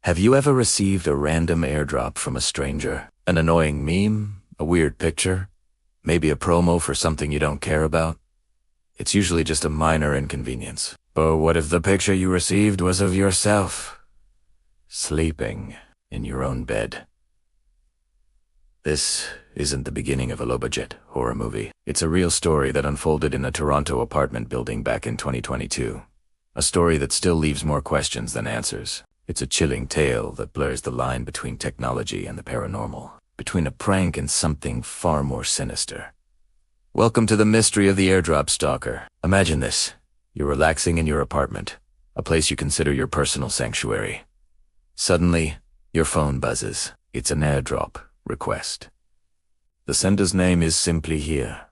Have you ever received a random airdrop from a stranger? An annoying meme? A weird picture? Maybe a promo for something you don't care about? It's usually just a minor inconvenience. But what if the picture you received was of yourself, sleeping in your own bed? This isn't the beginning of a low-budget horror movie. It's a real story that unfolded in a Toronto apartment building back in 2022. A story that still leaves more questions than answers. It's a chilling tale that blurs the line between technology and the paranormal, between a prank and something far more sinister. Welcome to the mystery of the airdrop stalker. Imagine this. You're relaxing in your apartment, a place you consider your personal sanctuary. Suddenly, your phone buzzes. It's an airdrop request. The sender's name is simply here.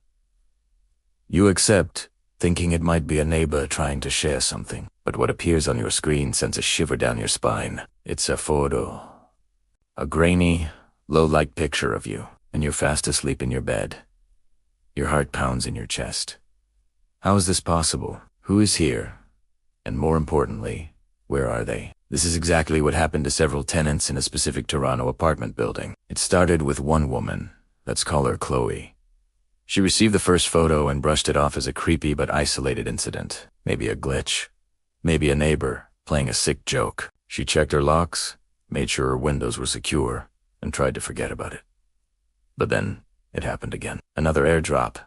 You accept, thinking it might be a neighbor trying to share something, but what appears on your screen sends a shiver down your spine. It's a photo. A grainy, low-light picture of you, and you're fast asleep in your bed. Your heart pounds in your chest. How is this possible? Who is here? And more importantly, where are they? This is exactly what happened to several tenants in a specific Toronto apartment building. It started with one woman. Let's call her Chloe. She received the first photo and brushed it off as a creepy but isolated incident. Maybe a glitch. Maybe a neighbor playing a sick joke. She checked her locks, made sure her windows were secure, and tried to forget about it. But then it happened again. Another airdrop.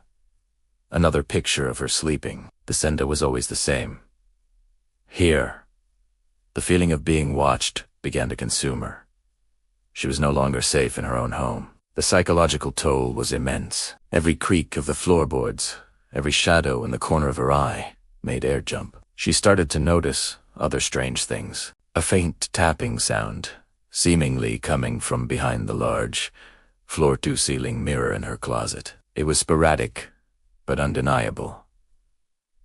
Another picture of her sleeping. The sender was always the same. Here. The feeling of being watched began to consume her. She was no longer safe in her own home. The psychological toll was immense. Every creak of the floorboards, every shadow in the corner of her eye made air jump. She started to notice other strange things. A faint tapping sound, seemingly coming from behind the large, floor-to-ceiling mirror in her closet. It was sporadic, but undeniable.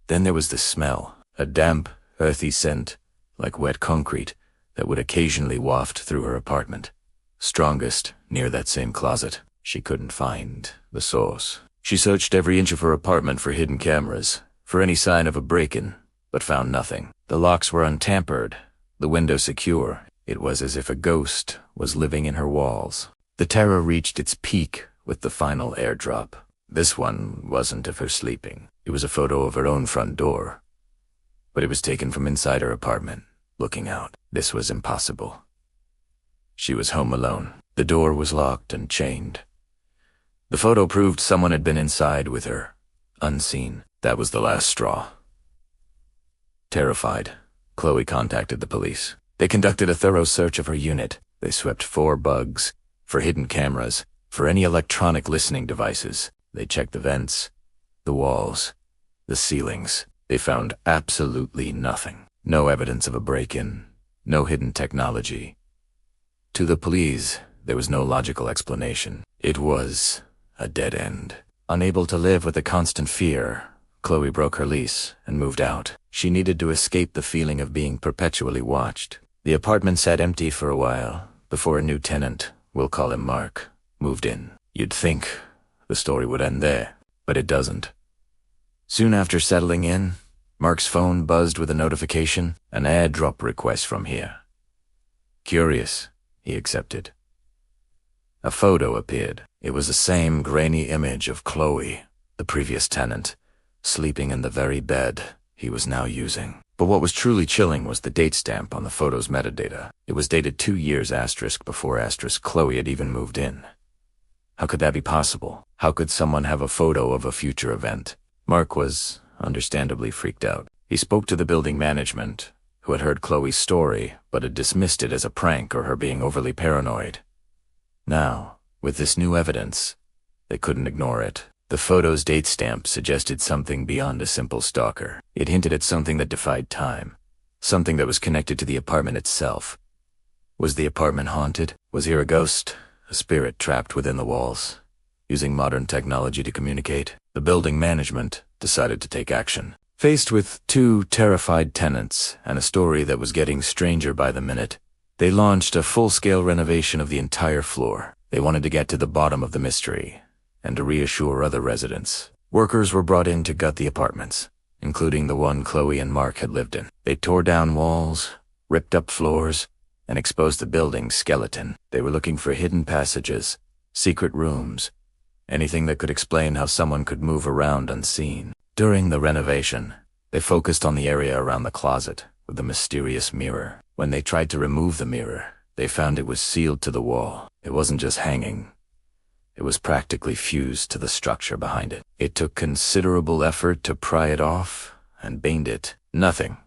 Then there was the smell, a damp, earthy scent, like wet concrete, that would occasionally waft through her apartment. Strongest near that same closet. She couldn't find the source. She searched every inch of her apartment for hidden cameras, for any sign of a break-in, but found nothing. The locks were untampered, the window secure. It was as if a ghost was living in her walls. The terror reached its peak with the final airdrop. This one wasn't of her sleeping. It was a photo of her own front door. But it was taken from inside her apartment, looking out. This was impossible. She was home alone. The door was locked and chained. The photo proved someone had been inside with her, unseen. That was the last straw. Terrified, Chloe contacted the police. They conducted a thorough search of her unit. They swept for bugs, for hidden cameras, for any electronic listening devices. They checked the vents, the walls, the ceilings. They found absolutely nothing. No evidence of a break-in, no hidden technology. To the police, there was no logical explanation. It was a dead end. Unable to live with the constant fear, Chloe broke her lease and moved out. She needed to escape the feeling of being perpetually watched. The apartment sat empty for a while before a new tenant, we'll call him Mark, moved in. You'd think the story would end there, but it doesn't. Soon after settling in, Mark's phone buzzed with a notification, an airdrop request from here. Curious, he accepted. A photo appeared. It was the same grainy image of Chloe, the previous tenant, sleeping in the very bed he was now using. But what was truly chilling was the date stamp on the photo's metadata. It was dated 2 years * before * Chloe had even moved in. How could that be possible? How could someone have a photo of a future event? Mark was understandably freaked out. He spoke to the building management, who had heard Chloe's story, but had dismissed it as a prank or her being overly paranoid. Now, with this new evidence, they couldn't ignore it. The photo's date stamp suggested something beyond a simple stalker. It hinted at something that defied time, something that was connected to the apartment itself. Was the apartment haunted? Was here a ghost, a spirit trapped within the walls, using modern technology to communicate? The building management decided to take action. Faced with 2 terrified tenants and a story that was getting stranger by the minute, they launched a full-scale renovation of the entire floor. They wanted to get to the bottom of the mystery and to reassure other residents. Workers were brought in to gut the apartments, including the one Chloe and Mark had lived in. They tore down walls, ripped up floors, and exposed the building's skeleton. They were looking for hidden passages, secret rooms, anything that could explain how someone could move around unseen. During the renovation, they focused on the area around the closet with the mysterious mirror. When they tried to remove the mirror, they found it was sealed to the wall. It wasn't just hanging. It was practically fused to the structure behind it. It took considerable effort to pry it off and bend it. Nothing.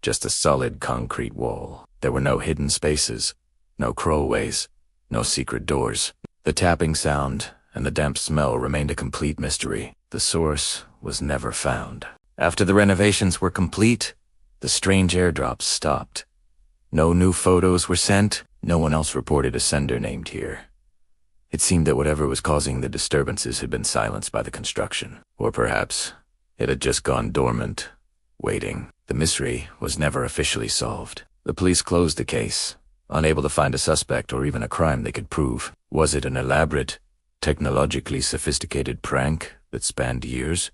Just a solid concrete wall. There were no hidden spaces, no crawlways, no secret doors. The tapping sound and the damp smell remained a complete mystery. The source was never found. After the renovations were complete, the strange airdrops stopped. No new photos were sent. No one else reported a sender named here. It seemed that whatever was causing the disturbances had been silenced by the construction. Or perhaps it had just gone dormant, waiting. The mystery was never officially solved. The police closed the case, unable to find a suspect or even a crime they could prove. Was it an elaborate, technologically sophisticated prank that spanned years?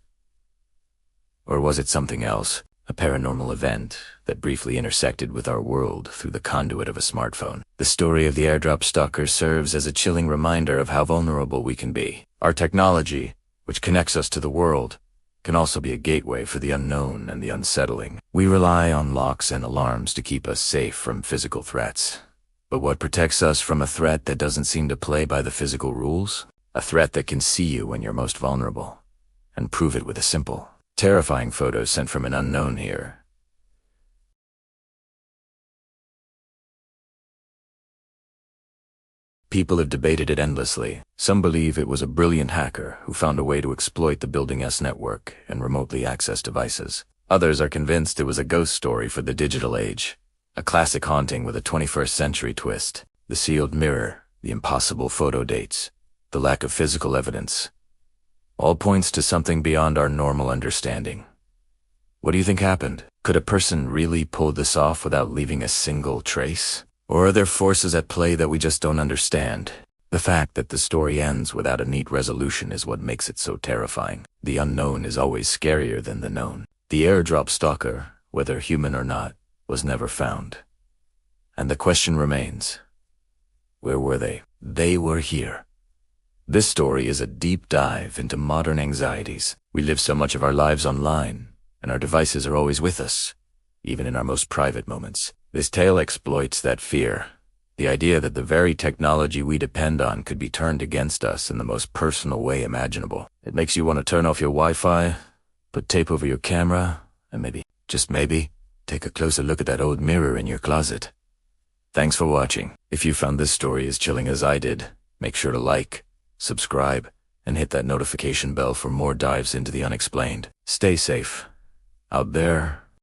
Or was it something else? A paranormal event that briefly intersected with our world through the conduit of a smartphone. The story of the airdrop stalker serves as a chilling reminder of how vulnerable we can be. Our technology, which connects us to the world, can also be a gateway for the unknown and the unsettling. We rely on locks and alarms to keep us safe from physical threats. But what protects us from a threat that doesn't seem to play by the physical rules? A threat that can see you when you're most vulnerable, and prove it with a simple, terrifying photo sent from an unknown here. People have debated it endlessly. Some believe it was a brilliant hacker who found a way to exploit the building's network and remotely access devices. Others are convinced it was a ghost story for the digital age, a classic haunting with a 21st century twist. The sealed mirror, the impossible photo dates, the lack of physical evidence, all points to something beyond our normal understanding. What do you think happened? Could a person really pull this off without leaving a single trace? Or are there forces at play that we just don't understand? The fact that the story ends without a neat resolution is what makes it so terrifying. The unknown is always scarier than the known. The airdrop stalker, whether human or not, was never found. And the question remains, where were they? They were here. This story is a deep dive into modern anxieties. We live so much of our lives online, and our devices are always with us, even in our most private moments. This tale exploits that fear, the idea that the very technology we depend on could be turned against us in the most personal way imaginable. It makes you want to turn off your Wi-Fi, put tape over your camera, and maybe, just maybe, take a closer look at that old mirror in your closet. Thanks for watching. If you found this story as chilling as I did, make sure to like, subscribe, and hit that notification bell for more dives into the unexplained. Stay safe out there